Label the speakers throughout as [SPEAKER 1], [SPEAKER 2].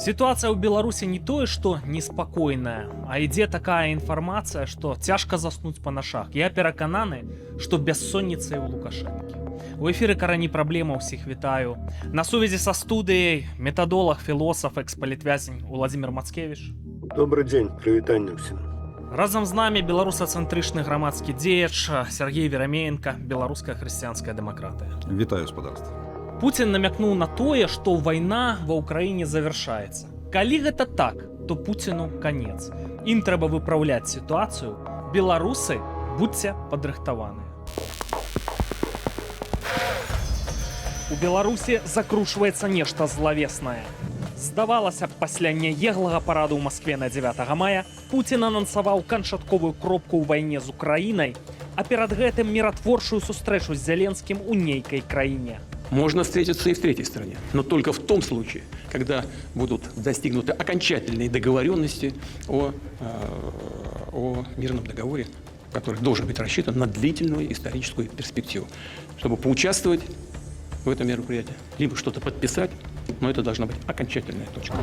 [SPEAKER 1] Ситуация ў Беларусі не тое, што неспакойная, а ідзе такая інфармацыя, што цяжка заснуць па нашах. Я перакананы, што бяссонніца і ў Лукашэнкі. У эфіры карані праблема, ўсіх вітаю. На сувязі са студыяй метадолог, філосаф, экс-палітвязень Уладзімір Мацкевіч.
[SPEAKER 2] Добрый дзень, прывітанне ўсім.
[SPEAKER 1] Разам з намі беларусацэнтрычны грамадскі дзеяч Сергей Верамеенко, беларуская хрысціянская дэмакратыя.
[SPEAKER 3] Вітаю, спадарства.
[SPEAKER 1] Пуцін намякнуў на тое, што вайна ва ўкраіне завяршаецца. Калі гэта так, то Пуціну канец. Ім трэба выпраўляць сітуацыю. Беларусы, будзьце падрыхтаваныя. У Беларусі закручваецца нешта злавеснае. Здавалася б, пасля няеглага параду ў Маскве на 9 мая Пуцін анансаваў канчатковую кропку ў вайне з Украінай, а перад гэтым міратворчую сустрэчу з Зеленскім у нейкай краіне.
[SPEAKER 4] Можно встретиться и в третьей стране, но только в том случае, когда будут достигнуты окончательные договоренности о мирном договоре, который должен быть рассчитан на длительную историческую перспективу, чтобы поучаствовать в этом мероприятии, либо что-то подписать, но это должна быть окончательная точка.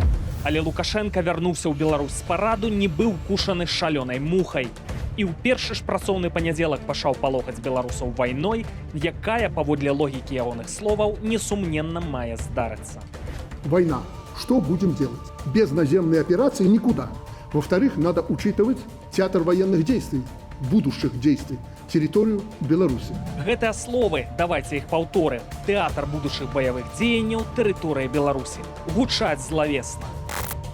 [SPEAKER 1] Але Лукашенко вярнуўся ў Беларусь з параду, не быў кушаны шалёнай мухай. І ў першы ж працоўны панядзелак пашаў палохаць беларусаў вайной, якая, паводле логікі ягоных словаў, несумненна мае здарыцца.
[SPEAKER 5] Война. Что будем делать? Без наземной операции никуда. Во-вторых, надо учитывать театр военных действий, будущих действий, территорию Беларуси.
[SPEAKER 1] Гэтыя словы, давайце іх паўторым. Тэатр будучых баявых дзеянняў, тэрыторыя Беларусі. Гучаць злавесна.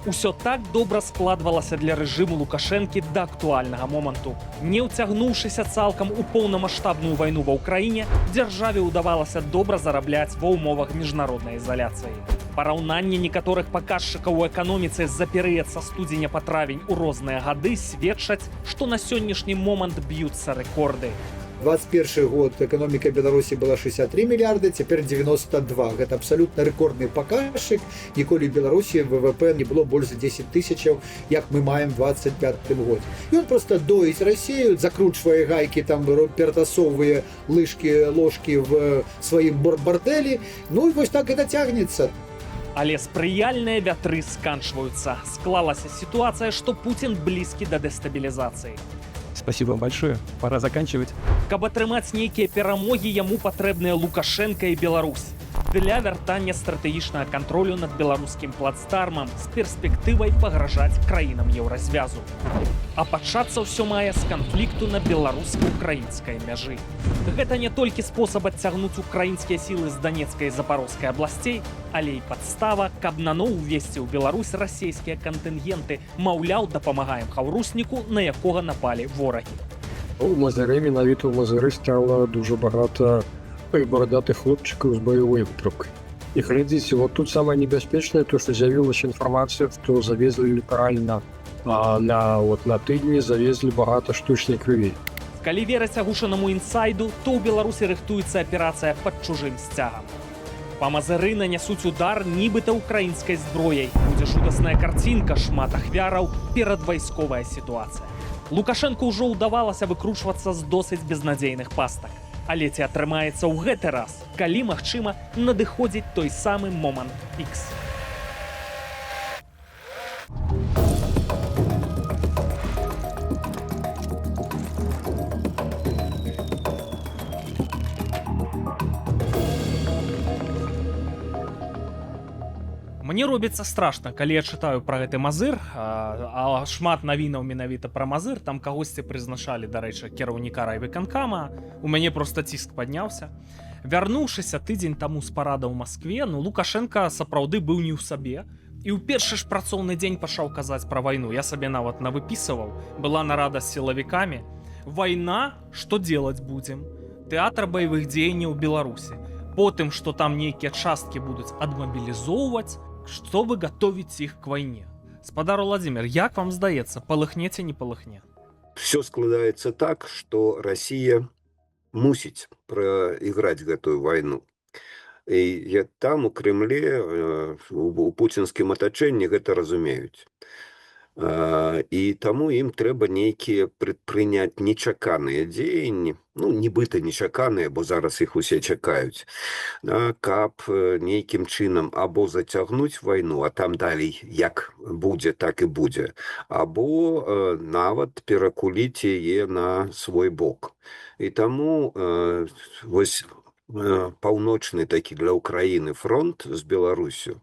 [SPEAKER 1] Усё так добра складвалася для рэжыму Лукашэнкі да актуальнага моманту. Не ўцягнуўшыся цалкам у поўнамаштабную вайну ва ўкраіне, дзяржаве ўдавалася добра зарабляць ва ўмовах міжнароднай ізаляцыі. Параўнанне некаторых паказчыкаў у эканоміцы за перыяд са студзеня па травень у розныя гады сведчаць, што на сённяшні момант б'юцца рэкорды.
[SPEAKER 6] 21 год экономика Беларуси была 63 миллиарда, теперь 92. Это абсолютно рекордный показчик. Николи в Беларуси ВВП не было больше 10 тысяч, как мы маем в 25 год. И он просто доить Россию, закручивая гайки, там, перетасовывая ложки в своим борделе. Ну и вот так это тягнется.
[SPEAKER 1] Але спрыяльныя вятры сканчваюцца. Склалася сітуацыя, што Пуцін блізкі да дэстабілізацыі.
[SPEAKER 7] Спасибо вам большое. Пора заканчивать.
[SPEAKER 1] Каб атрымаць нейкія перамогі, яму патрэбныя Лукашенко і Беларусь. Для вяртання стратэгічнага кантролю над беларускім плацдармам з перспектывай пагражаць краінам еўразвязу. А пачацца ўсё мае з канфлікту на беларуска-украінскай мяжы. Гэта не толькі спосаб адцягнуць украінскія сілы з Данецкай і Запарожскай абласцей, але і падстава, каб наноў увесці ў Беларусь расійскія кантынгенты, маўляў, дапамагаем хаўрусніку, на якога напалі ворагі.
[SPEAKER 8] У Мазыры, менавіта ў Мазыры стала дуже багата бородатых хлопчиков с боевой выправкой. И глядите, вот тут самое небеспечное, то, что з'явилась информация, что завезли литерально на тыдні завезли багато штучной крови.
[SPEAKER 1] Калі верыць агушанаму інсайду, то ў Беларусі рыхтуецца аперацыя пад чужым сцягам. Па Мазыры нанясуць удар нібыта украінскай зброяй. Будзе жудасная карцінка, шмат ахвяраў, перадвайсковая сітуацыя. Лукашэнку ўжо ўдавалася выкручвацца з досыць безнадзейных пастак. Але ці атрымаецца ў гэты раз, калі, магчыма, надыходзіць той самы момант X. Мне робіцца страшна, калі я чытаю пра гэты Мазыр, а шмат навінаў менавіта пра Мазыр, там кагосьці прызначалі, дарэчы, кіраўніка райвыканкама, у мяне проста ціск падняўся. Вярнуўшыся тыдзень таму з парада ў Маскве, Лукашенко сапраўды быў не ў сабе, і ў першы ж працоўны дзень пачаў казаць пра вайну. Я сабе нават навыпісываў, была нарада з сілавікамі. Вайна, што делаць будзем? Тэатр баявых дзеянняў у Беларусі. Потым, што там нейкія часткі будуць адмабілізоўваць, чтобы готовить их к войне. Спадар Владимир, як вам здаецца, палыхне ці не палыхне?
[SPEAKER 2] Все складаецца так, што Россия мусіць проиграть гэтую войну. І там у Кремле, у пуцінскім атачэнні гэта разумеюць. І таму ім трэба нейкія прыняць нечаканыя дзеянні, ну, нібыта нечаканыя, бо зараз іх усе чакаюць, каб нейкім чынам або зацягнуць вайну, а там далей як будзе, так і будзе, або нават перакуліць яе на свой бок. І таму вось паўночны такі для ўкраіны фронт з Беларусю,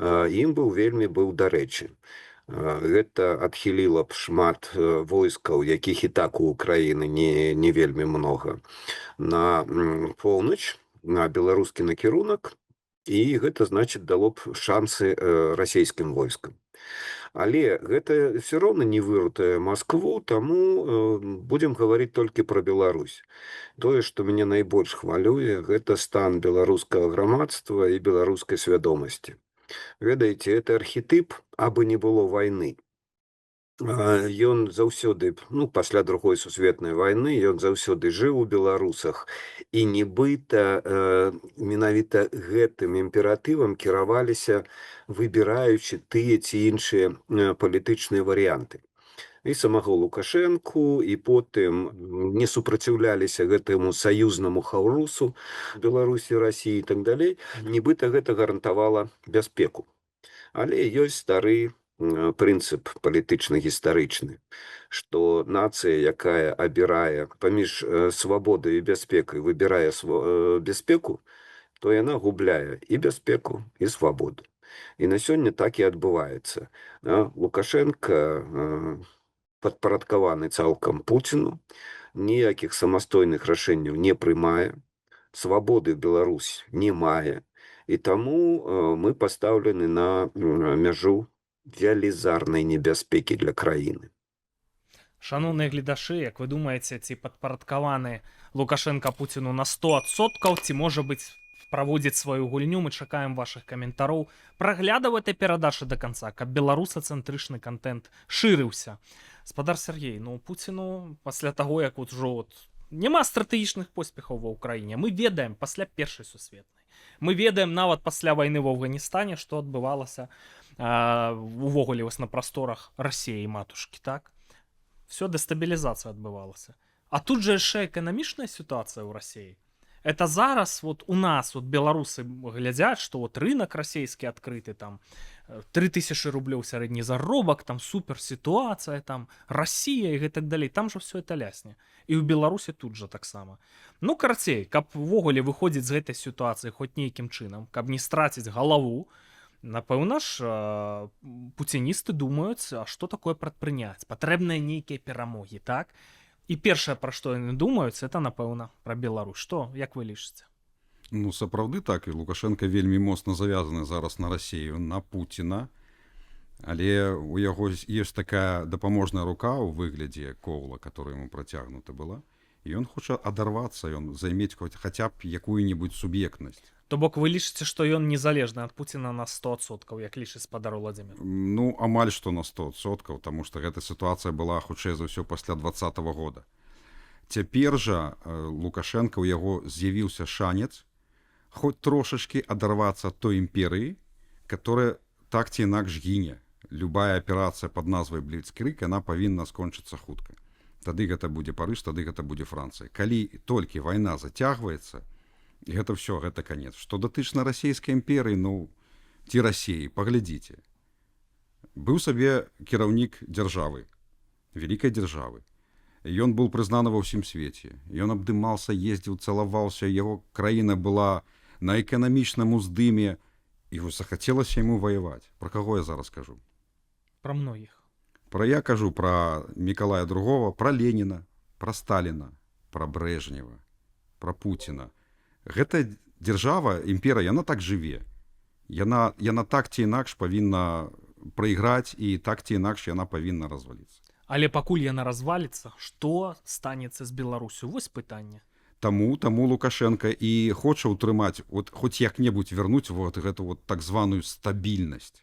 [SPEAKER 2] ім быў дарэчы. Гэта адхіліла б шмат войскаў, якіх і так у Украіны не вельмі многа, на поўнач, на беларускі накірунак, і гэта, значыць, дало б шансы расійскім войскам. Але гэта все роўна не вырутае Маскву, таму будзем гаварыць толькі пра Беларусь. Тое, што мяне найбольш хвалюе, гэта стан беларускага грамадства і беларускай свядомасці. Ведаеце, это архетып, абы не было вайны. Ён заўсёды, ну, пасля другой сусветнай вайны, ён заўсёды жыў у беларусах, і нібыта менавіта гэтым імператывам кіраваліся, выбіраючы тыя ці іншыя палітычныя варыянты. І самого Лукашэнку, і потым не супраціўляліся гэтаму саюзнаму хаўрусу Беларусі, Расіі і так далей. Нібыта гэта гарантавала бяспеку. Але ёсць стары прынцып палітычна-гістарычны, што нацыя, якая абірае паміж свабодай і бяспекай, выбірае бяспеку, то яна губляе і бяспеку, і свабоду. І на сёння так і адбываецца. Лукашенко падпарадкаваны цалкам Пуціну, ніякіх самастойных рашэнняў не прымае, свабоды Беларусь не мае, і таму мы пастаўлены на мяжу велізарнай небяспекі для краіны.
[SPEAKER 1] Шановныя гледачы, як вы думаеце, ці падпарадкаваны Лукашенко Пуціну на 100%, ці, можа быць, праводзіць сваю гульню? Мы чакаем вашых каментароў. Праглядаў этой перадачы до конца, каб беларусацэнтрычны контент шырыўся. Спадар Сергей, ну, Пуціну пасля таго, як ужо няма стратэгічных поспехаў ва ўкраіне, мы ведаем пасля першай сусветнай. Мы ведаем нават пасля вайны в Афганістане, што адбывалася увогуле на прасторах Расіі матушкі, так? Все, дэстабілізацыя адбывалася. А тут жа яшчэ эканамічная сітуацыя ў Расіі. Это зараз вот у нас вот беларусы глядзяць, што вот рынок расійскі адкрыты, там 3000 рублёў сярэдні заробак, там супер сітуацыя, там Расія і гэтак далей, там жа все это лясне. І ў Беларусі тут жа таксама. Ну, карацей, каб увогуле выходзіць з гэтай сітуацыі хоць нейкім чынам, каб не страціць галаву, напэўна ж, пуціністы думаюць, а што такое прадпрыняць? Патрэбныя нейкія перамогі, так? І першае, пра што яны думаюць, это, напэўна, пра Беларусь. Што, як вы лічыце?
[SPEAKER 3] Ну, сапраўды так, і Лукашенко вельмі моцна завязаны зараз на Расію, на Пуціна, але у яго ёсць такая дапаможная рука ў выглядзе коўла, которая ему працягнута была, і ён хоча адарвацца, ён займець хаця б якую-небудзь суб'ектнасць.
[SPEAKER 1] То бок вы лічыце, што ён незалежны ад Пуціна на 100%, як лічыць спадар Владзімір?
[SPEAKER 3] Ну, амаль што на 100%, таму што гэта сітуацыя была хутчэй за ўсё пасля 2020 года. Цяпер жа Лукашенко, у яго з'явіўся шанец хоць трошачкі адарвацца ад той імперыі, которая так ці інакш гіне. Любая аперацыя пад назвай Бліцкрыг, яна павінна скончыцца хутка. Тады гэта будзе Парыж, тады гэта будзе Францыя. Калі толькі вайна зацягваецца, гэта все, гэта канец. Што датычна расійскай імперыі, ну, ці Расіі, паглядзіце. Быў сабе кіраўнік дзяржавы, вялікай дзяржавы. Ён быў прызнаны ва ўсім свеце. Ён абдымался, ездзіў, цалаваўся, яго краіна была на эканамічным уздыме, і захацелася яму ваяваць. Пра каго я зараз кажу?
[SPEAKER 1] Пра многіх.
[SPEAKER 3] Я кажу пра Мікалая II, пра Леніна, пра Сталіна, пра Брэжнева, пра Пуціна. Гэта дзяржава, імпера, яна так жыве. Яна так ці інакш павінна прайграць, і так ці інакш яна павінна разваліцца.
[SPEAKER 1] Але пакуль яна разваліцца, што станецца з Беларусю? Вось пытанне.
[SPEAKER 3] Таму Лукашенко і хоча ўтрымаць, хоць як-небудзь вернуць гэту так званую стабільнасць.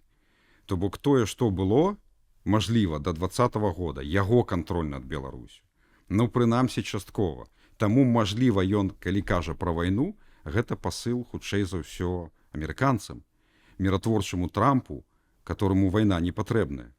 [SPEAKER 3] То бок тое, што было, мажліва, да 2020 года, яго кантроль над Беларусю. Ну, прынамсі, часткова. Таму, мажліва, ён, калі кажа пра вайну, гэта пасыл, хутчэй за ўсё, амерыканцам, міратворчаму Трампу, которому вайна не патрэбная.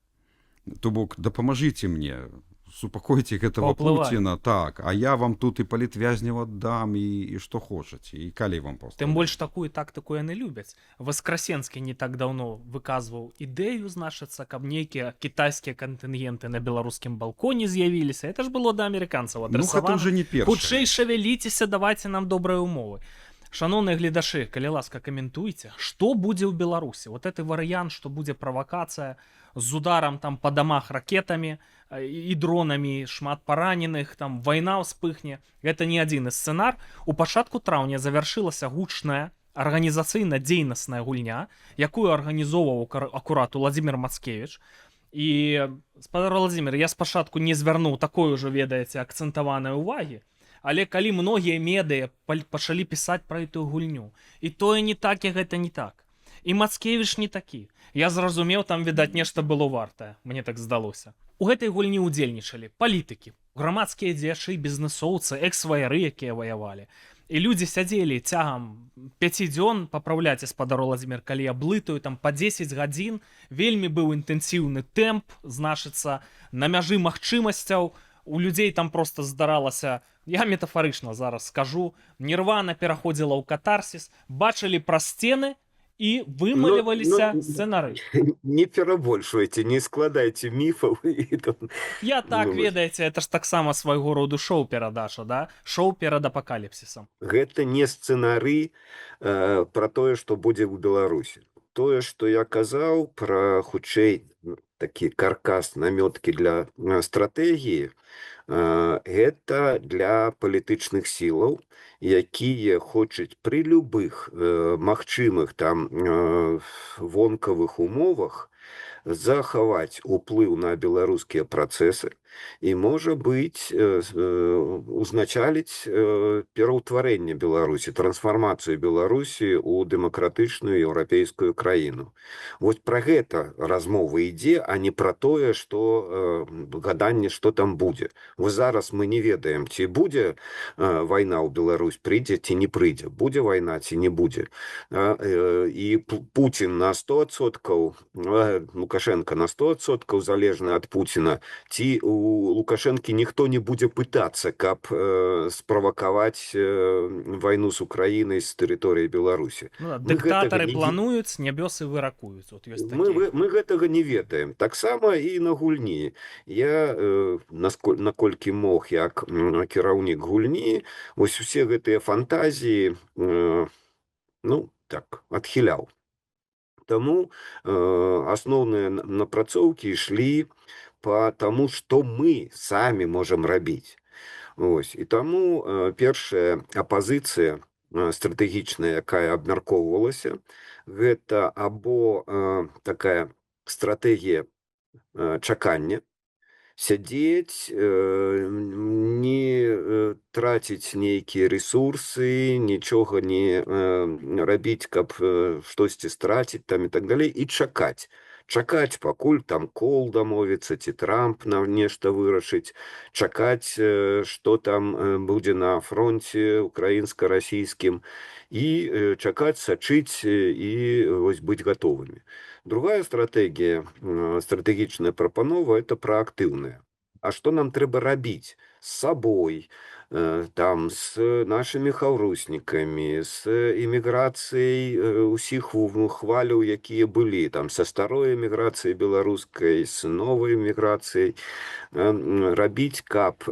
[SPEAKER 3] То бок дапамажыце мне, супакойце гэтага
[SPEAKER 1] Паўплывай.
[SPEAKER 3] Пуціна, так, а я вам тут і палітвязняў аддам і што хочаце, і калі вам паўстаўляць.
[SPEAKER 1] Тым больш такую тактыку яны любяць. Васкрасенскі не так даўно выказваў ідэю, значыцца, каб нейкія кітайскія кантынгенты на беларускім балконе з'явіліся. Это ж было да амерыканцаў
[SPEAKER 3] Ну, гэта
[SPEAKER 1] адрасавана.
[SPEAKER 3] ўжо не першае.
[SPEAKER 1] Хутчэй шавяліцеся, давайце нам добрыя ўмовы. Шаноўныя гледачы, калі ласка, каментуйце, што будзе ў Беларусі. Вот гэты варыянт, што будзе правакацыя з ударам там па дамах ракетамі і дронамі, шмат параненых, там вайна ўспыхне. Гэта не адзіны сцэнар. У пачатку траўня завяршылася гучная арганізацыйна-дзейнасная гульня, якую арганізоўваў акурат Уладзімір Мацкевіч. І, спадар Владзімір, я спачатку не звярнуў такой ужо, ведаеце, акцэнтаванай увагі, але калі многія медыа пачалі пісаць пра гэтую гульню, і тое не так, і гэта не так. І Мацкевіч не такі. Я зразумеў, там, відаць, нешта было вартае, мне так здалося. У гэтай гульні ўдзельнічалі палітыкі, грамадскія дзеячы, бізнэсоўцы, экс-ваяры, якія ваявалі. І людзі сядзелі цягам 5 дзён, папраўляце, спадар Владзімір, калі я блытаю, там па 10 гадзін, вельмі быў інтэнсіўны тэмп, значыцца, на мяжы магчымасцяў, у людзей там просто здаралася, я метафарычна зараз скажу, нірвана пераходзіла ў катарсіс, бачылі праз сцены і вымаліваліся сцэнары.
[SPEAKER 2] Не перабольшвайце, не складайце міфаў.
[SPEAKER 1] Я так,
[SPEAKER 2] Ну,
[SPEAKER 1] ведаеце, это ж таксама свайго роду шоу-перадача, да? Шоу перад апакаліпсісам.
[SPEAKER 2] Гэта не сцэнары пра тое, што будзе ў Беларусі. Тое, што я казаў пра хутчэй такі каркас, намёткі для стратэгіі, гэта для палітычных сілаў, якія хочуць пры любых магчымых там вонкавых умовах захаваць уплыў на беларускія працэсы і, можа быць, узначаліць пераўтварэнне Беларусі, трансфармацыю Беларусі ў дэмакратычную еўрапейскую краіну. Вось пра гэта размова ідзе, а не пра тое, што гаданне, што там будзе. Вось зараз мы не ведаем, ці будзе вайна ў Беларусь, прыйдзе ці не прыйдзе, будзе вайна ці не будзе. І Пуцін на 100%, Лукашенко на 100% залежны ад Пуціна, ці у Лукашэнкі ніхто не будзе пытацца, каб справакаваць вайну з Украінай з тэрыторыі Беларусі.
[SPEAKER 1] Ну, дыктатары плануюць, нябёсы выракуюць. Вот ёсць
[SPEAKER 2] мы гэтага не ведаем. Таксама і на гульні. Я, наколькі мог, як кіраўнік гульні, вось усе гэтыя фантазіі, адхіляў. Таму асноўныя напрацоўкі ішлі по тому, што мы самі можам рабіць. Ось. І таму першая апазіцыя стратэгічная, якая абмяркоўвалася, гэта або такая стратэгія чакання, сядзець, не траціць нейкія рэсурсы, нічога не рабіць, каб штосьці страціць там і так далей, і чакаць. Чакаць, пакуль там Кол дамовіцца, ці Трамп на нешта вырашыць, чакаць, што там будзе на фронце украінска-расійскім, і чакаць, сачыць і вось быць гатовымі. Другая стратэгія, стратэгічная прапанова, это праактыўная. А што нам трэба рабіць з сабой, там, з нашымі хаўруснікамі, з эміграцыяй усіх хваляў, якія былі, там, са старой эміграцыяй беларускай, з новай эміграцыяй, рабіць, каб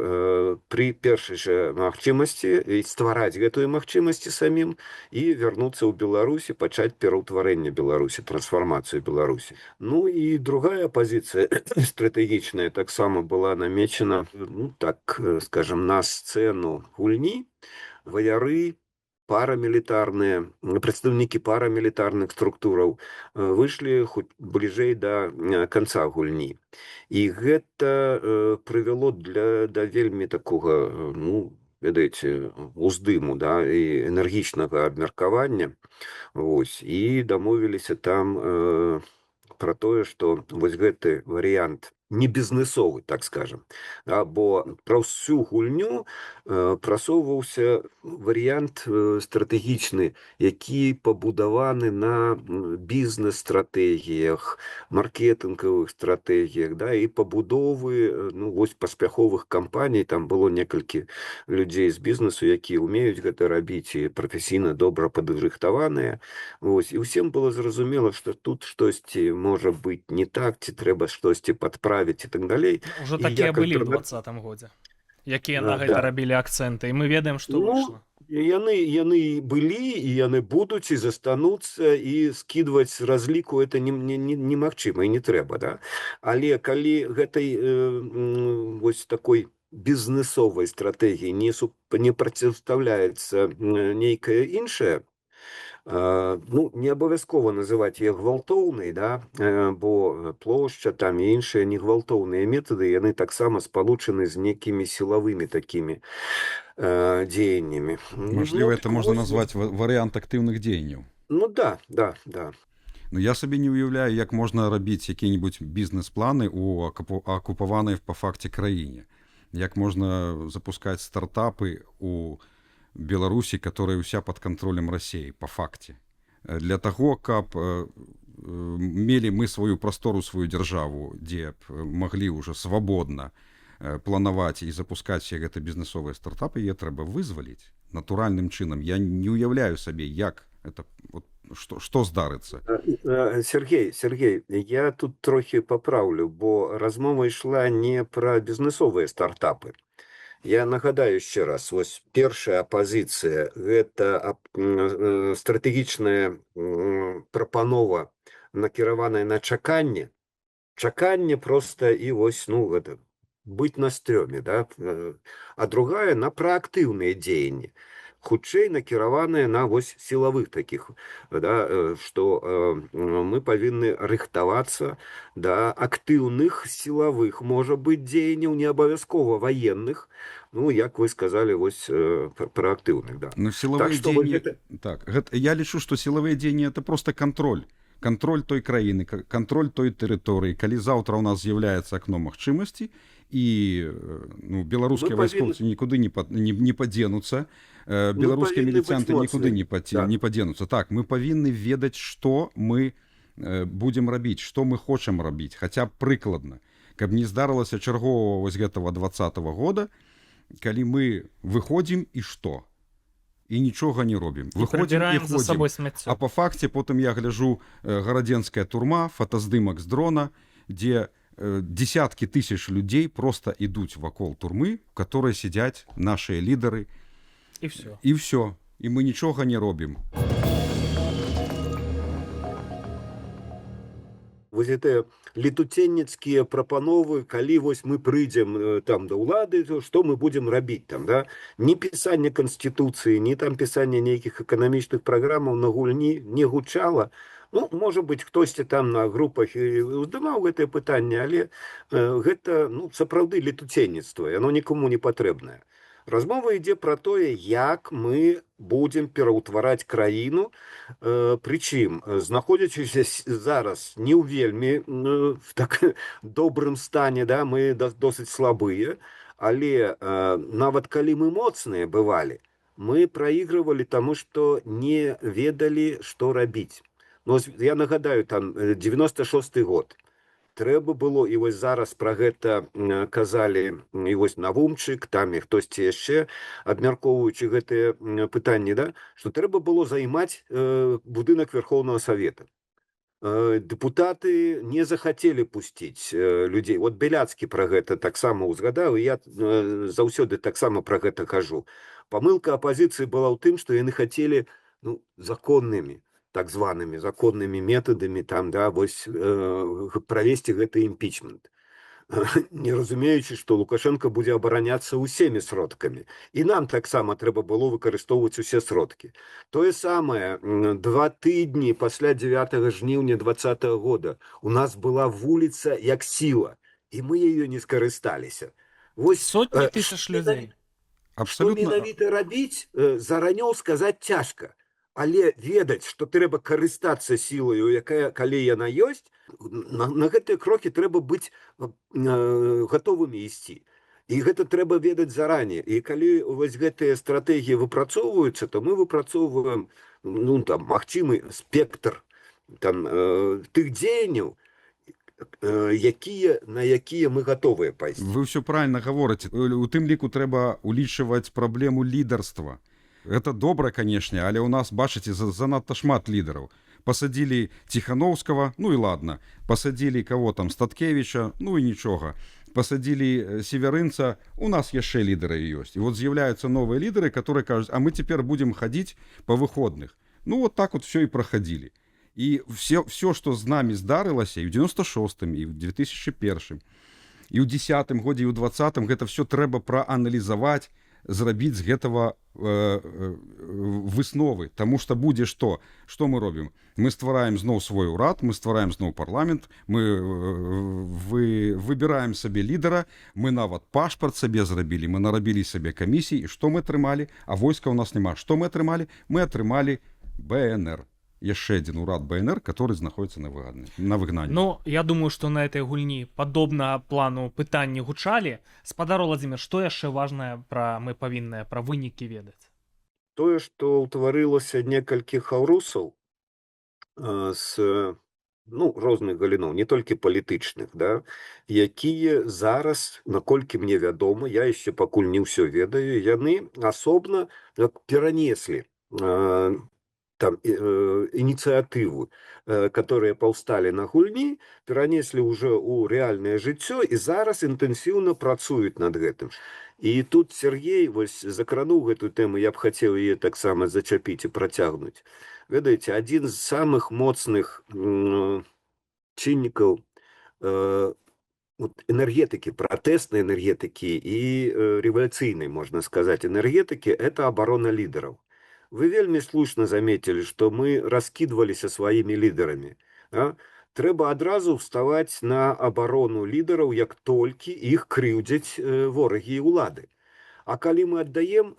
[SPEAKER 2] пры першай жа магчымасці ствараць гэтую магчымасць самім і вярнуцца ў Беларусі, пачаць пераўтварэнне Беларусі, трансфармацыю Беларусі. Ну і другая пазіцыя стратэгічная таксама была намечена, так скажем, на сцэну гульні. Ваяры парамілітарныя, прадстаўнікі парамілітарных структураў выйшлі бліжэй да канца гульні. І гэта прывяло да вельмі такога, ведаеце, уздыму, да, і энергічнага абмеркавання. Вось. І дамовіліся там пра тое, што вось гэты варыянт не бізнесовы, так скажем. Бо пра ўсю гульню прасоўваўся варыянт стратэгічны, які пабудаваны на бізнес-стратэгіях, маркетынгавых стратэгіях, да, і пабудовы вось паспяховых кампаній. Там было некалькі людзей з бізнесу, якія ўмеюць гэта рабіць і прафесійна добра падрыхтаваныя. Вось, і ўсім было зразумела, што тут штосьці можа быць не так, ці трэба штосьці падправіць і так далей.
[SPEAKER 1] Уже
[SPEAKER 2] І
[SPEAKER 1] такія
[SPEAKER 2] як
[SPEAKER 1] былі ў
[SPEAKER 2] альтэрнат-
[SPEAKER 1] 20-м годзе, якія на
[SPEAKER 2] Да.
[SPEAKER 1] гэта рабілі акцэнты, і мы ведаем, што выйшла.
[SPEAKER 2] Яны былі, і яны будуць, і застануцца, і скідваць разліку это немагчыма, і не трэба, да? Але калі гэтай вось такой бізнесовай стратэгіі не праціўстаўляецца нейкая іншая, не абавязкова называць яе гвалтоўнай, да? Бо плошча там і іншыя негвалтоўныя метады, яны таксама спалучаны з нейкімі сілавымі такімі дзеяннямі.
[SPEAKER 3] Мажліва, это можна назваць варыянт актыўных дзеянняў.
[SPEAKER 2] Да.
[SPEAKER 3] Я сабе не ўяўляю, як можна рабіць якія-небудзь бізнес-планы ў акупаванай па факце краіне. Як можна запускаць стартапы у Беларусі, которая ўся пад кантролем Расіі, па факце. Для таго, каб мелі мы сваю прастору, сваю дзяржаву, дзе б маглі ўжо свабодна планаваць і запускаць все гэта бізнесовыя стартапы, яе трэба вызваліць натуральным чынам. Я не ўяўляю сабе, як это, што здарыцца.
[SPEAKER 2] Сергей, я тут трохі папраўлю, бо размова ішла не пра бізнесовыя стартапы. Я нагадаю яшчэ раз, вось першая пазіцыя – гэта стратэгічная прапанова, накіраваная на чаканне. Чаканне проста і вось, гэта быць на стрёме, да? А другая на праактыўныя дзеянні. Хутчэй накіраваныя на вось сілавых такіх, да, што мы павінны рыхтавацца да актыўных сілавых, можа быць, дзеянняў, не абавязкова ваенных, як вы сказалі, вось пра актыўных, да.
[SPEAKER 3] Сілавыя дзеянні... Я лічу, што сілавыя дзеянні – это просто кантроль. Кантроль той краіны, кантроль той тэрыторыі. Калі заўтра ў нас з'яўляецца акно магчымасці, і беларускія вайскоўцы нікуды не падзенуцца, беларускія міліцыянты нікуды не падзенуцца. Так, мы павінны ведаць, што мы будзем рабіць, што мы хочам рабіць, хаця б прыкладна, каб не здарылася чарговага вось гэтага 20-го года, калі мы выходзім і што? І нічога не робім. Выходзім і ходзім. А па факце потым я гляджу гарадзенская турма, фотаздымак з дрона, дзе десяткі тысяч людзей просто ідуць вакол турмы, в которой сядзяць нашыя лідары. І все. І мы нічога не робім.
[SPEAKER 2] Вось гэтыя летуценніцкія прапановы, калі вось мы прыйдзем там да ўлады, то што мы будзем рабіць там, да? Ні пісання Канстытуцыі, ні там пісання нейкіх эканамічных праграмаў на гульні не гучала. Можа быць, хтосьці там на групах і ўздымаў гэтае пытанне, але гэта, сапраўды летуценніцтва, яно нікому не патрэбнае. Размова ідзе пра тое, як мы будзем пераўтвараць краіну, прычым, знаходзячыся зараз не ў вельмі так добрым стане, да, мы досыць слабыя, але нават калі мы моцныя бывалі, мы праігрывалі таму, што не ведалі, што рабіць. Я нагадаю, там 96-й год. Трэба было, і вось зараз пра гэта казалі і вось Навумчык, там і хтосьці яшчэ, абмяркоўваючы гэтыя пытанні, да, што трэба было займаць будынак Верховнага Савета. Дэпутаты не захацелі пусціць людзей. Вот Беляцкі пра гэта таксама ўзгадаў, і я заўсёды таксама пра гэта кажу. Памылка апазіцыі была ў тым, што яны хацелі законнымі, так званымі законнымі метадамі там, да, вось правесці гэты імпічмент. Не разумеючы, што Лукашенко будзе абараняцца ўсімі сродкамі. І нам таксама трэба было выкарыстоўваць усе сродкі. Тое самае, 2 тыдні пасля 9 жніўня 20-го года у нас была вуліца як сіла, і мы яе не скарысталіся.
[SPEAKER 1] Сотні тысяч людзей.
[SPEAKER 2] Што менавіта рабіць, заранёў сказаць цяжка. Але ведаць, што трэба карыстацца сілаю, якая калі яна ёсць, на гэтыя крокі трэба быць гатовымі ісці. І гэта трэба ведаць заранее. І калі вось гэтыя стратэгіі выпрацоўваюцца, то мы выпрацоўваем, ну, там, магчымы спектр там, тых дзеянняў, на якія мы гатовыя пайсці.
[SPEAKER 3] Вы ўсё правильно гаворыце. У тым ліку трэба улічваць праблему лідарства. Гэта добра, канешне, але ў нас, бачыце, занадта шмат лідараў. Пасадзілі Ціхановскага, ну і ладно. Пасадзілі каго там, Статкевіча, ну і нічога. Пасадзілі Северынца, у нас яшчэ лідары ёсць. І вот з'яўляюцца новыя лідары, которые кажуць, а мы цяпер будзем хадзіць па выходных. Ну вот так вот все і прахадзілі. І все, што з намі здарылася і ў 96-м, і ў 2001-м, і ў 10-м годзе, і ў 20-м, гэта все трэба прааналізаваць, зрабіць з гэтага высновы. Таму што будзе што? Што мы робім? Мы ствараем зноў свой урад, мы ствараем зноў парламент, мы выбіраем сабе лідара, мы нават пашпарт сабе зрабілі, мы нарабілі сабе камісій, і што мы атрымалі? А войска ў нас няма. Што мы атрымалі? Мы атрымалі БНР. Яшчэ адзін урад БНР, который знаходзіцца на выгнанні.
[SPEAKER 1] Ну, я думаю, што на этой гульні падобна плану пытанні гучалі. Спадар Уладзімір, што яшчэ важнае мы павінныя пра вынікі ведаць?
[SPEAKER 2] Тое, што ўтварылася некалькі хаўрусаў з розных галіноў, не толькі палітычных, да, якія зараз, наколькі мне вядома, я яшчэ пакуль не ўсё ведаю, яны асобна перанеслі там инициативу, которые паўсталі на гульні, перанеслі ўжо ў рэальнае жыццё і зараз інтэнсіўна працуюць над гэтым. І тут Сергей вось закрануў гэту тэму, я б хацеў яе таксама зачапіць і працягнуць. Ведаеце, адзін з самых моцных чыннікаў энергетики, пратэснай энергетики і рэвалюцыйнай, можна сказаць, энергетики — это оборона лидеров. Вы вельмі слушна заметили, что мы раскидываліся сваімі лідарамі. Трэба адразу вставаць на абарону лідараў, як толькі іх крыўдзяць ворагі і ўлады. А калі мы аддаем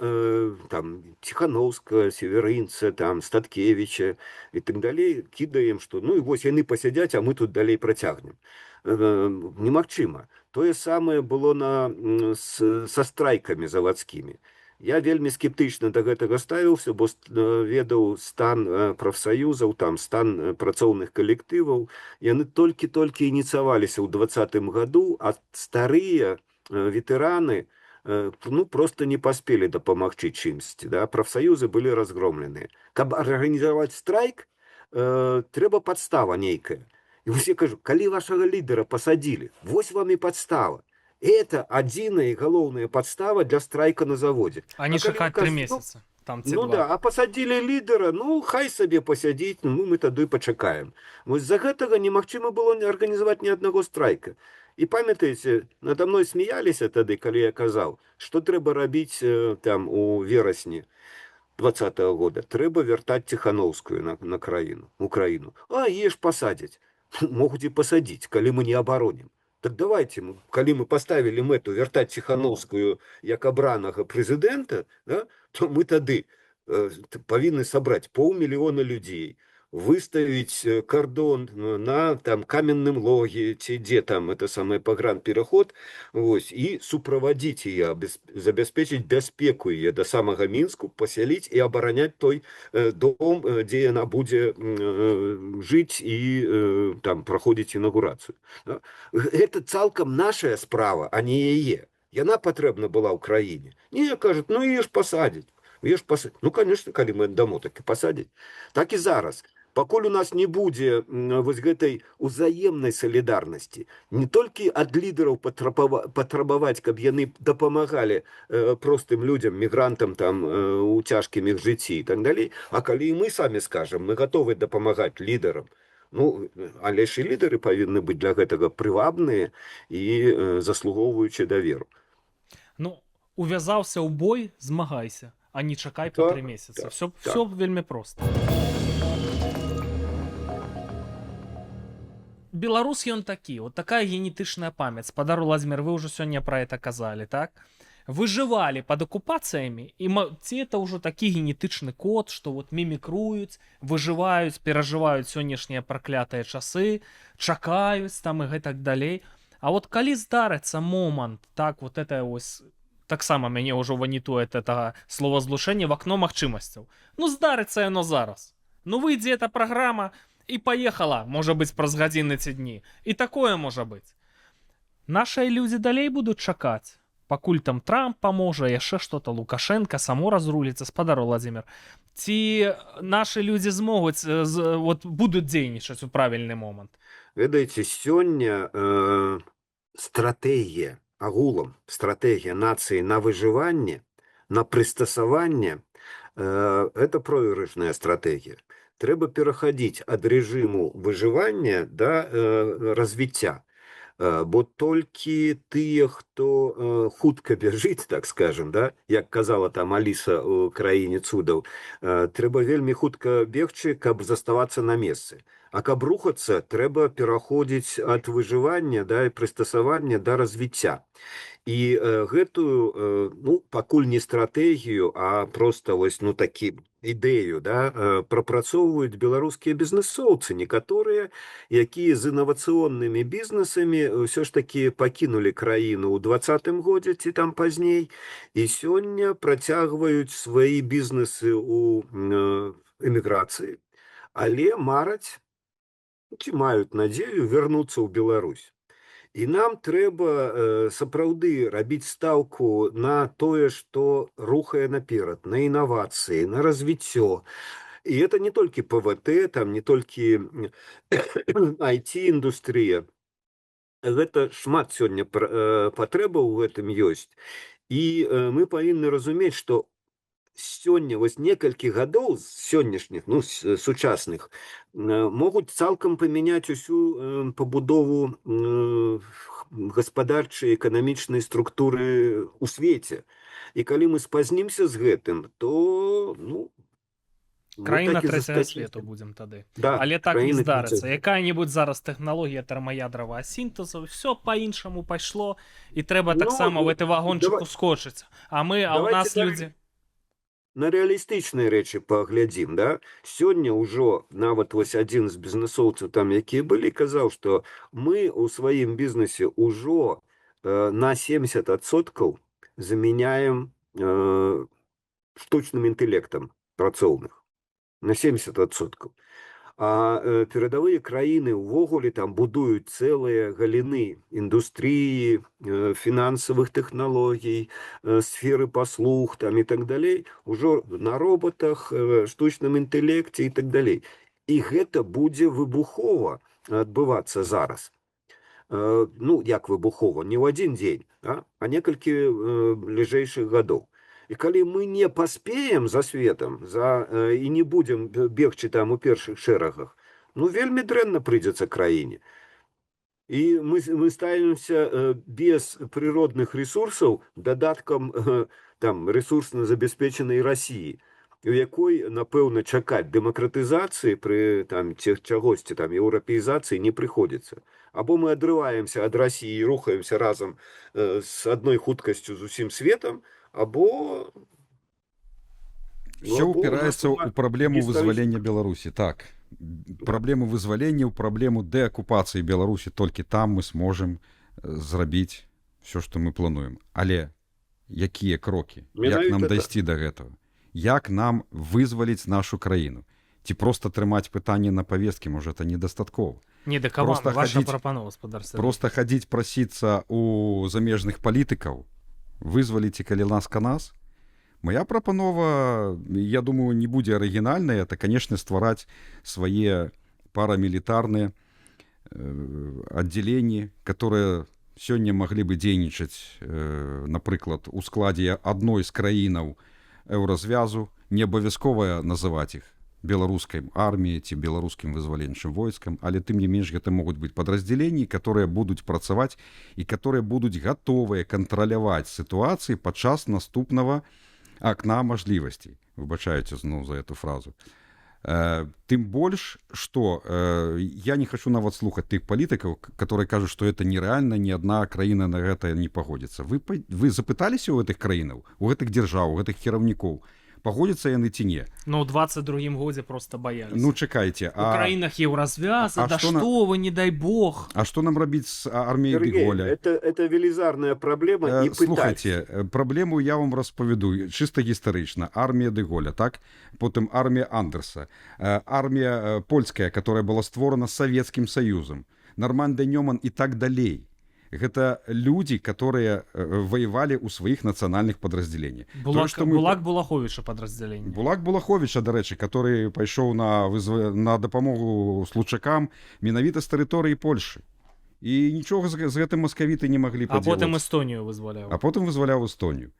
[SPEAKER 2] там Ціхановскага, Северынца, там Статкевіча і так далей, кідаем, што ну і вось яны пасядзяць, а мы тут далей працягнем. Немагчыма. Тое самае было са страйкамі завадскімі. Я вельмі скептычна да гэтага ставіўся, бо ведаў стан прафсаюзаў, там стан працоўных калектываў. Яны толькі-толькі ініцыяваліся ў 2020 году, а старыя ветэраны просто не паспелі дапамагчы чымсьці. Да? Прафсаюзы былі разгромленыя. Каб арганізаваць страйк, трэба падстава нейкая. І усе кажу, калі вашага лідара пасадзілі, вось вам і падстава. Это адзіная і галоўная падстава для страйка на заводе.
[SPEAKER 1] А не чакаць 3 месяцы. Там
[SPEAKER 2] да, а пасадзілі лідара, ну, хай сабе пасядзіць, ну, мы тады пачакаем. Вось за гэтага немагчыма было арганізаваць ні аднаго страйка. І памятаеце, надо мной смяяліся тады, калі я казаў, што трэба рабіць там у верасні 2020 года. Трэба вяртаць Ціхановскую на Украіну. А, еш пасадзяць. Могуць і пасадзіць, калі мы не абаронім. Так давайте, калі мы поставілі мэту вяртаць Ціхановскую як абранага прэзідэнта, да, то мы тады павінны сабраць 500 000 людзей, выставіць кардон на там каменным логі, ці дзе там это самае пагранпераход, вось, і суправадзіць яе, забяспечыць бяспеку яе да самага Мінску, пасяліць і абараняць той дом, дзе яна будзе жыць і там праходзіць інаўгурацыю. Гэта цалкам нашая справа, а не яе. Яна патрэбна была ў краіне. Не, кажуць, ну яе ж пасадзяць. Ну, конечно, калі мы дамо, так і пасадзяць. Так і зараз. Пакуль у нас не будзе вось гэтай узаемнай салідарнасці, не толькі ад лідараў патрабаваць, каб яны дапамагалі простым людзям, мігрантам там у цяжкім іх жыцці і так далей, а калі і мы самі скажам, мы гатовы дапамагаць лідарам, ну, але ж і лідары павінны быць для гэтага прывабныя і заслугоўваючы даверу.
[SPEAKER 1] Ну, увязаўся ў бой, змагайся, а не чакай па 3 месяцы. Все вельмі проста. Беларус ён такі, вот такая генетычная памяць. Спадар Уладзімір, вы ўжо сёння пра это казалі, так? выжывалі пад акупацыямі, і ці это ўжо такі генетычны код, што вот мімікруюць, выжываюць, перажываюць сённяшнія праклятыя часы, чакаюць там і гэтак далей. А вот калі здарыцца момант, так вот это ось таксама мяне ўжо ванітуе гэтага словазлучэння в акно магчымасцяў. Ну здарыцца яно зараз. Ну выйдзе эта праграма і паехала, можа быць, праз гадзіны ці дні. І такое можа быць. Нашыя людзі далей будуць чакаць, пакуль там Трамп паможа, яшчэ што-то, Лукашенко само разруліцца, спадар Владзімір. Ці нашы людзі змогуць, вот, будуць дзейнічаць у правільны момант?
[SPEAKER 2] Ведаеце, сёння стратэгія, агулам стратэгія нацыі на выжыванне, на прыстасаванне, это проигрышная стратегия. Трэба пераходить от режиму выживания до развіцця. Бо толькі тыя, хто хутка бяжыць, так скажем, да, як казала там Аліса у краіне цудаў, трэба вельмі хутка бегчы, каб заставацца на месцы. А каб рухацца, трэба пераходзіць ад выжывання, да, і прыстасавання да развіцця. І гэтую, ну, пакуль не стратэгію, а проста вось, ну, такі ідэю, да, прапрацоўваюць беларускія бізнэсоўцы, некаторыя, якія з інавацыйнымі бізнесамі ўсё ж такі пакінулі краіну ў 20-м годзе ці там пазней, і сёння працягваюць свае бізнесы ў эміграцыі, але мараць, ці маюць надзею вярнуцца ў Беларусь. І нам трэба сапраўды рабіць стаўку на тое, што рухае наперад, на інавацыі, на развіццё. І это не толькі ПВТ, там не толькі IT-індустрыя. Гэта шмат сёння патрэбаў у гэтым ёсць. І мы павінны разумець, што сёння, вось некалькі гадоў сённяшніх, ну, сучасных, могуць цалкам памяняць усю пабудову гаспадарчай, эканамічнай структуры ў свеце. І калі мы спазнімся з гэтым, то, ну,
[SPEAKER 1] краіна трэцяга свету будзем тады.
[SPEAKER 2] Да,
[SPEAKER 1] але так не
[SPEAKER 2] краіна
[SPEAKER 1] здарыцца.
[SPEAKER 2] трэцяга.
[SPEAKER 1] Якая-нибудь зараз тэхналогія тэрмаядравага сінтэзу, все па-іншаму пайшло, і трэба таксама в гэты вагончык ускочыць. А у нас людзі...
[SPEAKER 2] На рэалістычныя рэчы паглядзім, да? Сёння ўжо нават вось адзін з бізнэсоўцаў там, якія былі, казаў, што мы ў сваім бізнесе ўжо на 70% заменяем штучным інтэлектам працоўных. На 70%. А перадавыя краіны ўвогуле там будуюць цэлыя галіны індустрыі, фінансавых тэхналогій, сферы паслуг там і так далей, ужо на роботах, штучным інтэлекце і так далей. І гэта будзе выбухова адбывацца зараз. Ну, як выбухова, не ў адзін дзень, а некалькі бліжэйшых гадоў. І калі мы не паспеем за светом і не будем бегчы там у першых шэрагах, ну, вельмі дрэнна прыйдзецца краіне. І мы ставімся без прыродных ресурсаў дадаткам там ресурсна забяспечанай Расіі, у якой, напэўна, чакаць дэмакратызацыі пры там чагосьці там еўрапеізацыі не прыходзіцца. Або мы адрываемся ад Расіі і рухаемся разам з адной хуткасцю з усім светам, або...
[SPEAKER 3] Все упирается у проблему вызволения Беларуси. Так, проблему вызволения, у проблему деоккупации Беларуси, только там мы сможем зрабіць все, что мы плануем. Але якія кроки? Як нам дайсці до гэтага? Як нам вызваліць нашу краіну? Ці просто трымаць пытанне на повестке, может, это недастаткова?
[SPEAKER 1] Не, да кавам, ваша прапанова, спадарства.
[SPEAKER 3] Просто хадзіць прасіцца у замежных палітыкаў, вызваліце, калі ласка нас. Моя прапанова, я думаю, не будзе арыгінальная, это, конечно, ствараць свае парамілітарныя аддзяленні, которые сёння маглі бы дзейнічаць, напрыклад, у складзе адной з краінаў еўразвязу, не абавязкова называць іх беларускай арміяй ці беларускім вызваленчым войскам, але тым не менш гэта могуць быць падраздзяленні, которые будуць працаваць і которые будуць гатовыя кантраляваць сітуацыі падчас наступнага акна мажлівасцей. Выбачаеце зноў за эту фразу. Тым больш, што я не хочу нават слухаць тых палітыкаў, которые кажуць, што это нерэальна, ні адна краіна на гэта не пагодзіцца. Вы запыталіся ў гэтых краінаў, у гэтых дзяржаў, у гэтых кіраўнікоў, пагодзяцца яны ці не?
[SPEAKER 1] Ну, ў 22-м годзе просто баяліся.
[SPEAKER 3] Ну, чакайце.
[SPEAKER 1] У краінах еўразвяза, да
[SPEAKER 3] што
[SPEAKER 1] што вы, не дай Бог.
[SPEAKER 3] А што нам рабіць з арміяй
[SPEAKER 2] Сергей,
[SPEAKER 3] Деголя?
[SPEAKER 2] это велизарная проблема. И
[SPEAKER 3] Слухайте, праблему я вам распавяду чыста гістарычна. Армія Деголя, так? Потым армія Андерса, армія польская, которая была створана Савецкім Саюзам, Нормандыя Нёман і так далей. Гэта людзі, которые воевалі ў сваіх нацыянальных падраздзяленнях.
[SPEAKER 1] Булак Булаховіча падраздзяленне.
[SPEAKER 3] Булак Булаховіча, дарэчы, который пайшоў на дапамогу случакам менавіта з тэрыторыі Польшы. І нічога з гэтым маскавіты не маглі падзелаць.
[SPEAKER 1] А потым Эстонію вызваляў.
[SPEAKER 3] А потым вызваляў Эстонію.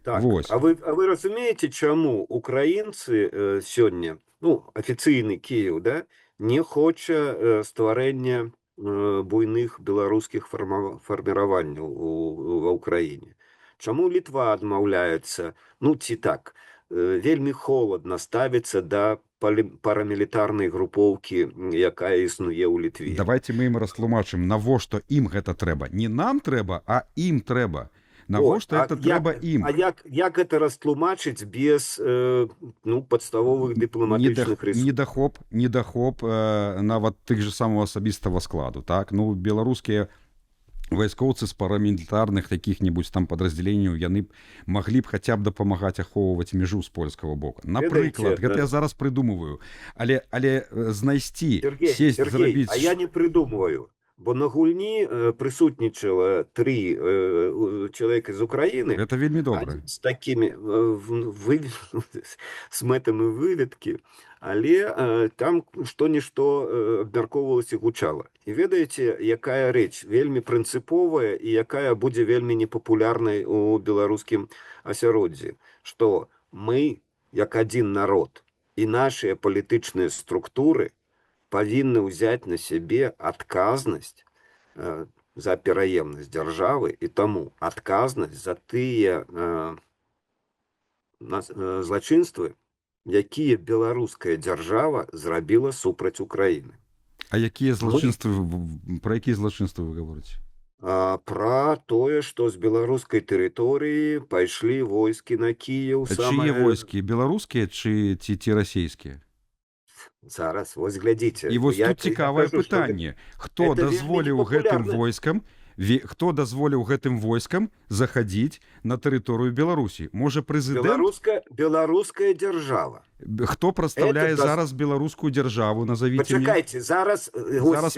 [SPEAKER 2] Так,
[SPEAKER 3] Вось.
[SPEAKER 2] а вы разумеете, чаму украінцы сёння, ну, афіцыйны Кіеў, да, не хоча стварэння буйных беларускіх фарміраванняў ва ўкраіне? Чаму Літва адмаўляецца, ну ці так, вельмі холадна ставіцца да парамілітарнай групоўкі, якая існуе ў Літве?
[SPEAKER 3] Давайте мы ім растлумачым, навошта ім гэта трэба. Не нам трэба, а ім трэба. Навошта это трэба ім?
[SPEAKER 2] А як гэта растлумачыць без падставовых дыпламатычных ресурсаў?
[SPEAKER 3] Недахоп нават тых же самого асабістага складу, так? Ну, беларускія вайскоўцы з парамілітарных якіх-небудзь там падраздзяленняў, яны маглі б хаця б дапамагаць ахоўваць мяжу з польскага боку. Напрыклад, гэта я зараз прыдумываю, але знайсці, сесть, зрабіць...
[SPEAKER 2] А я не прыдумываю. Бо на гульні прысутнічала 3 чалавека з Украіны.
[SPEAKER 3] Гэта вельмі добра.
[SPEAKER 2] З такімі з мэтамі выведкі, але там што-нішто абмяркоўвалася і гучала. І ведаеце, якая рэч вельмі прынцыповая і якая будзе вельмі непапулярнай у беларускім асяроддзі, што мы, як адзін народ, і нашыя палітычныя структуры павінны ўзяць на сябе адказнасць за пераемнасць дзяржавы і таму адказнасць за тыя злачынствы, якія беларуская дзяржава зрабіла супраць Украіны.
[SPEAKER 3] А якія злачынствы, пра якія злачынствы вы гаворыце?
[SPEAKER 2] Пра тое, што з беларускай тэрыторыі пайшлі войскі на Кіеў.
[SPEAKER 3] Чые войскі? Беларускія ці расійскія?
[SPEAKER 2] Зараз, вось глядзіце.
[SPEAKER 3] І вось тут цікавае пытанне. Хто дазволіў гэтым войскам захадзіць на тэрыторыю Беларусі? Можа, прэзідэнт?
[SPEAKER 2] Беларуская дзяржава.
[SPEAKER 3] Хто прадстаўляе зараз беларускую дзяржаву? Назавіце мне.
[SPEAKER 2] Пачакайце, зараз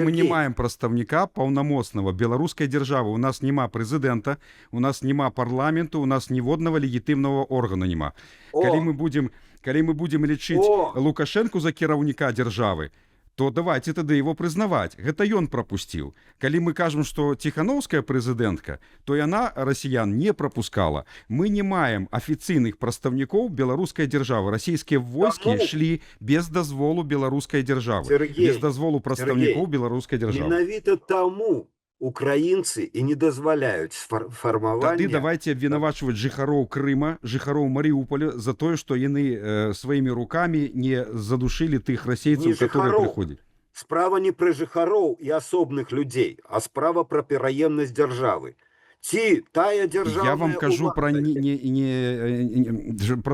[SPEAKER 3] мы не маем прадстаўніка паўнамоцнага беларускай дзяржавы. У нас няма прэзідэнта, у нас няма парламенту, у нас ніводнага легітымнага органа няма. Калі мы будзем лічыць Лукашэнку за кіраўніка дзяржавы, то давайте тады его прызнаваць. Гэта ён прапусціў. Калі мы кажам, што Ціханаўская прэзідэнтка, то яна расіян не прапускала. Мы не маем афіцыйных прадстаўнікоў беларускай дзяржавы. Расійскія войскі ішлі без дазволу беларускай дзяржавы. Без дазволу прадстаўнікоў беларускай дзяржавы.
[SPEAKER 2] Менавіта таму украінцы і не дазваляюць фармавання...
[SPEAKER 3] Тады давайте абвінавачваць жыхароў Крыма, жыхароў Марыуполя за тое, што яны сваімі рукамі не задушылі тых расейцаў, которые прыходзяць.
[SPEAKER 2] Справа не пра жыхароў і асобных людзей, а справа пра пераемнасць дзяржавы. Ці тая дзяржавная...
[SPEAKER 3] Я вам кажу пра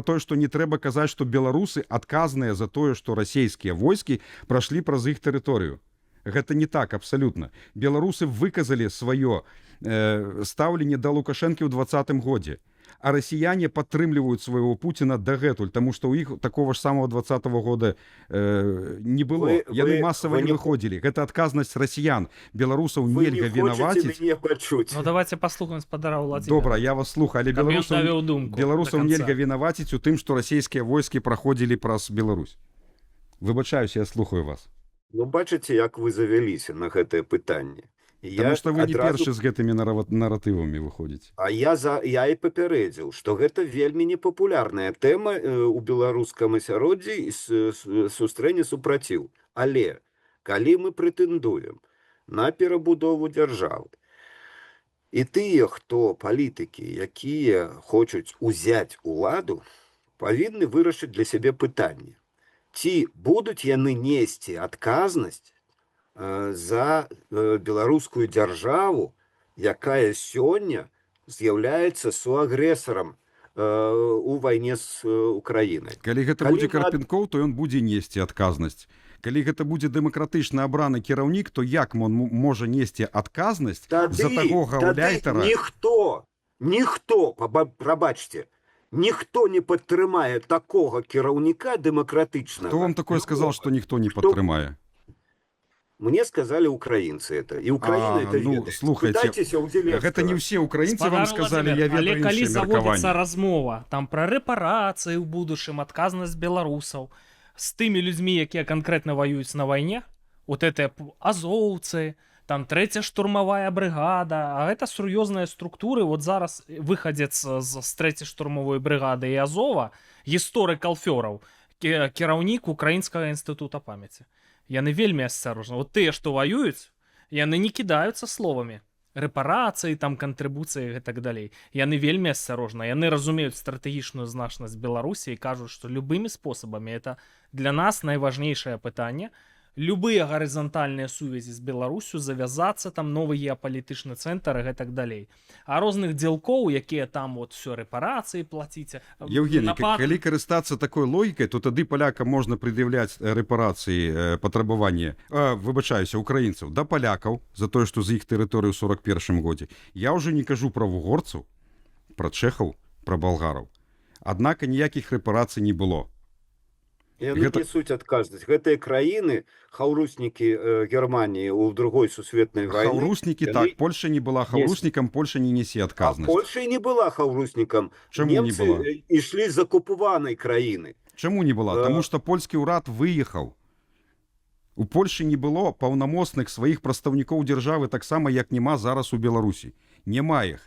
[SPEAKER 3] тое, што не трэба казаць, што беларусы адказныя за тое, што расійскія войскі прайшлі праз іх тэрыторыю. Гэта не так, абсалютна. Беларусы выказалі сваё стаўленне да Лукашэнкі ў 2020 годзе. А расіяне падтрымліваюць свайго Пуціна дагэтуль, таму што ў іх такога ж самого 2020 года не было. Яны масава не выходзілі. Гэта адказнасць расіян. Беларусаў нельга вінаваціць.
[SPEAKER 1] Ну давайте паслухаем спадара Владимира.
[SPEAKER 3] Добра, я вас слухаю, але беларусаў нельга вінаваціць у тым, што расійскія войскі праходзілі праз Беларусь. Выбачаюся, я слухаю вас.
[SPEAKER 2] Ну, бачыце, як вы завяліся на гэтае пытанне.
[SPEAKER 3] Таму што вы не першы з гэтымі наратывамі выходзіце.
[SPEAKER 2] А я і папярэдзіў, што гэта вельмі непапулярная тэма ў беларускам асяроддзі і сустрэне супраціў. Але калі мы прэтэндуем на перабудову дзяржавы, і тыя, хто палітыкі, якія хочуць узяць уладу, павінны вырашыць для сябе пытанне. ці будуць яны несці адказнасць за беларускую дзяржаву, якая сёння з'яўляецца суагрэсарам у вайне з Украінай.
[SPEAKER 3] Калі гэта
[SPEAKER 2] Калі
[SPEAKER 3] будзе
[SPEAKER 2] мы
[SPEAKER 3] Карпенкоў, то ён будзе несці адказнасць. Калі гэта будзе дэмакратычна абраны кіраўнік, то як ён можа несці адказнасць за таго гаўляйтара?
[SPEAKER 2] Ніхто, прабачце, ніхто не падтрымае такога кіраўніка дэмакратычнага.
[SPEAKER 3] Хто вам такое сказал, што ніхто не падтрымае?
[SPEAKER 2] Мне сказали украинцы это, и Украина это ведает.
[SPEAKER 3] Слухайте,
[SPEAKER 2] Пытайтесь у Зеленского.
[SPEAKER 3] гэта не ўсе украінцы вам сказали, я ведаю
[SPEAKER 1] але калі
[SPEAKER 3] іншае
[SPEAKER 1] заводіцца
[SPEAKER 3] меркаванне.
[SPEAKER 1] размова там пра рэпарацыі ў будучым, адказнасць беларусаў з тымі людзьмі, якія канкрэтна ваююць на вайне, вот это азоўцы, там 3-я штурмавая брыгада, а гэта сур'ёзныя структуры. Вот зараз выхадзец з 3-й штурмовой брыгады і Азова, гісторык алфёраў, кіраўнік Украінскага інстытута памяці. Яны вельмі асцярожна. Вот тыя, што ваююць, яны не кідаюцца словамі. Рэпарацыі, там кантрыбуцыі і так далей. Яны вельмі асцярожна. Яны разумеюць стратэгічную значнасць Беларусі і кажуць, што любымі спосабамі это для нас найважнейшае пытанне. Любыя гарызантальныя сувязі з Беларусю, завязацца, там новы геапалітычны цэнтр і гэтак далей. А розных дзелкоў, якія там вот все рэпарацыі плаціць.
[SPEAKER 3] Евгений, калі карыстацца такой логікай, то тады палякам можна прад'яўляць рэпарацыі патрабаванне, выбачаюся, украінцаў да палякаў за тое, што з іх тэрыторыі ў 41 годзе. Я ўжо не кажу пра вугорцаў, пра чэхаў, пра балгараў. Аднак ніякіх рэпарацый не было.
[SPEAKER 2] Яны несуць адказнасць. Гэтыя краіны, хаўруснікі Германіі ў другой сусветнай вайны...
[SPEAKER 3] Хаўруснікі, так, Польша не была хаўруснікам, Польша не несе адказнасць.
[SPEAKER 2] А Польша не была хаўруснікам.
[SPEAKER 3] Чаму не была?
[SPEAKER 2] Немцы ішлі з акупаванай краіны.
[SPEAKER 3] Чаму не была? Таму што польскі ўрад выехаў. У Польшы не было паўнамоцных сваіх прадстаўнікоў дзяржавы, таксама як няма зараз у Беларусі. Няма іх.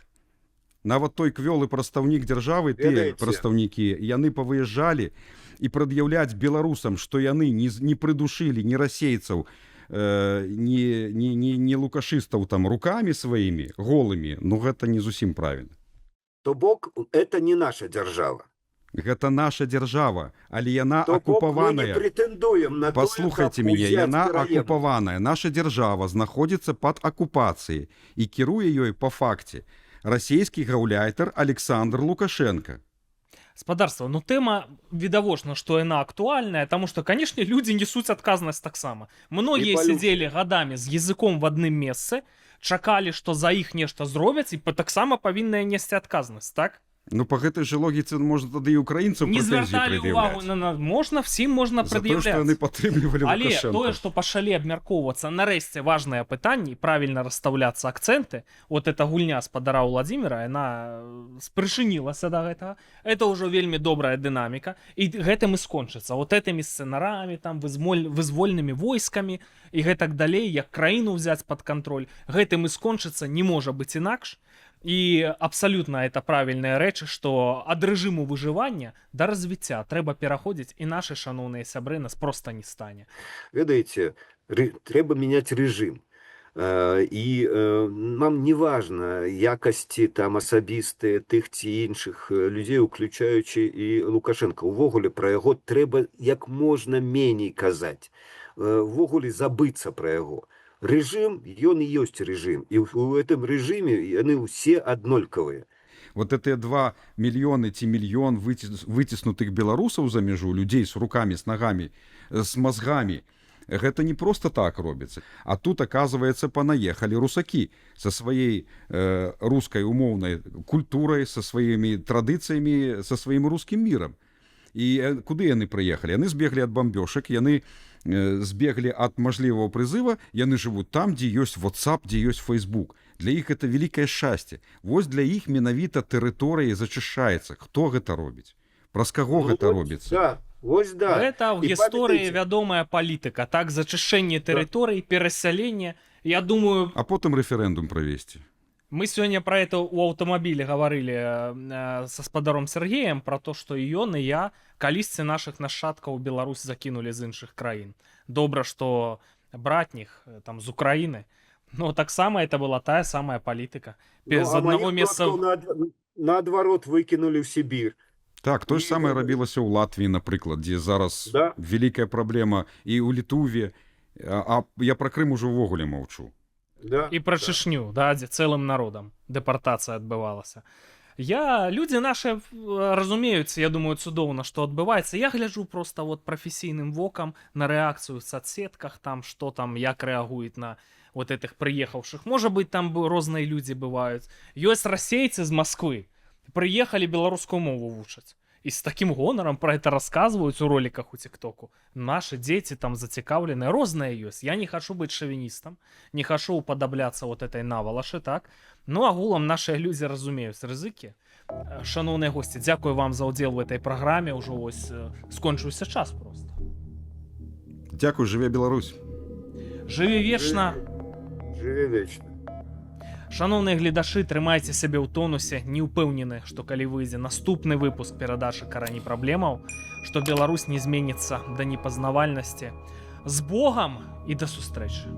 [SPEAKER 3] Нават той квёлы прадстаўнік дзяржавы, тыя прадстаўнікі, яны павыязджалі і прад'яўляць беларусам, што яны не прыдушылі ні расейцаў, ні лукашыстаў там рукамі сваімі, голымі, ну гэта не зусім правільна.
[SPEAKER 2] То бок, это не наша дзяржава.
[SPEAKER 3] Гэта наша дзяржава, але яна
[SPEAKER 2] То
[SPEAKER 3] акупаваная.
[SPEAKER 2] бок, мы не претендуем на
[SPEAKER 3] Паслухайце мяне, яна акупаваная. Наша дзяржава знаходзіцца пад акупацыяй і кіруе ёй па факце расійскі гаўляйтар Александр Лукашенко.
[SPEAKER 1] Спадарства, ну тэма відавочна, што яна актуальная, таму што, канешне, людзі несуць адказнасць таксама. Многія сядзелі гадамі з языком в адным месцы, чакалі, што за іх нешта зробяць і таксама павінныя несці адказнасць, так?
[SPEAKER 3] Ну, по гэтай жа логіцы можна тады і украінцам
[SPEAKER 1] Не
[SPEAKER 3] прэтэнзіі
[SPEAKER 1] звярталі ўвагу
[SPEAKER 3] прад'яўляць.
[SPEAKER 1] можна, всім можна
[SPEAKER 3] За тое, што яны
[SPEAKER 1] прад'яўляць.
[SPEAKER 3] падтрымлівалі
[SPEAKER 1] Але
[SPEAKER 3] Лукашенко.
[SPEAKER 1] тое, што пачалі абмяркоўвацца нарэшце важныя пытанні, правільна расстаўляцца акцэнты, вот эта гульня спадара Владзіміра, яна спрычынілася да гэтага. Это ўжо вельмі добрая дынаміка, і гэтым і скончыцца. Вот этымі сцэнарамі, там вызвольнымі войскамі і гэтак далей, як краіну ўзяць пад кантроль, гэтым і скончыцца, не можа быць інакш. І абсалютна это правільныя рэчы, што ад рэжыму выжывання да развіцця трэба пераходзіць, і нашы шаноўныя сябры нас проста не стане.
[SPEAKER 2] Ведаеце, трэба мяняць рэжым. І нам не важна якасці там асабістыя тых ці іншых людзей, уключаючы і Лукашенко. Увогуле пра яго трэба як можна меней казаць. Увогуле забыцца пра яго. Рэжым, ён і ёсць рэжым. І ў гэтым рэжыме яны ўсе аднолькавыя.
[SPEAKER 3] Вот гэтыя 2 мільёны ці мільён выціснутых беларусаў за мяжу, людзей з рукамі, з нагамі, з мазгамі, гэта не просто так робіцца. А тут, оказывается, панаехалі русакі са сваей рускай умоўнай культурай, са сваімі традыцыямі, са сваім рускім мірам. І куды яны прыехалі? Яны збеглі ад бамбёшак, яны збеглі ад мажлівага прызыва, яны жывуць там, дзе ёсць WhatsApp, дзе ёсць Facebook. Для іх это вялікае шчасце. Вось для іх менавіта тэрыторыя зачышаецца. Хто гэта робіць? Праз каго гэта робіцца?
[SPEAKER 2] Да, вось да.
[SPEAKER 1] Гэта ў гісторыі вядомая палітыка, так, зачышэнне тэрыторый, перасяленне, я думаю...
[SPEAKER 3] А потым рэферэндум правесці.
[SPEAKER 1] Мы сёння пра это ў аўтамабілі гаварылі са спадаром Сергеем, пра то, што ён і я калісьці нашых нашчадкаў у Беларусь закінулі з іншых краін. Добра, што братніх там з Украіны. Но таксама это была тая самая палітыка.
[SPEAKER 2] З аднаго месца... Наадварот выкінулі ў Сібір.
[SPEAKER 3] Так, то ж
[SPEAKER 2] І-
[SPEAKER 3] самае рабілася ў Латвіі, напрыклад, дзе зараз
[SPEAKER 2] Да.
[SPEAKER 3] вялікая праблема, і ў Літуве, а я пра Крым ужо ўвогуле маўчу.
[SPEAKER 2] Да,
[SPEAKER 1] І пра Чечню, да, дзе цэлым народам дэпартацыя адбывалася. Людзі нашы разумеюць, я думаю, цудоўна, што адбываецца. Я гляджу просто вот прафесійным вокам на рэакцыю в соцсетках, там, што там, як рэагуюць на вот этих прыехаўшых. Можа быць, там розныя людзі бываюць. Ёсць расейцы з Масквы, прыехалі беларускую мову вучаць. І з такім гонарам пра гэта расказваюць у роліках у тиктоку. Нашы дзеці там зацікаўленыя, розныя ёсць. Я не хачу быць шавіністам, не хачу уподабляцца вот этой навалашы, так? Ну, агулам нашыя людзі разумеюць рызыкі. Шаноўныя госці, дзякую вам за ўдзел в этой праграме. Ужо вось скончыўся час просто.
[SPEAKER 3] Дзякуй, жыве Беларусь.
[SPEAKER 1] Жыві вечна.
[SPEAKER 2] Жыве вечна.
[SPEAKER 1] Шаноўныя гледачы, трымайце сябе ў тонусе, не ўпэўнены, што калі выйдзе наступны выпуск перадачы «Карані праблемаў», што Беларусь не зменіцца да непазнавальнасці. З Богам і да сустрэчы!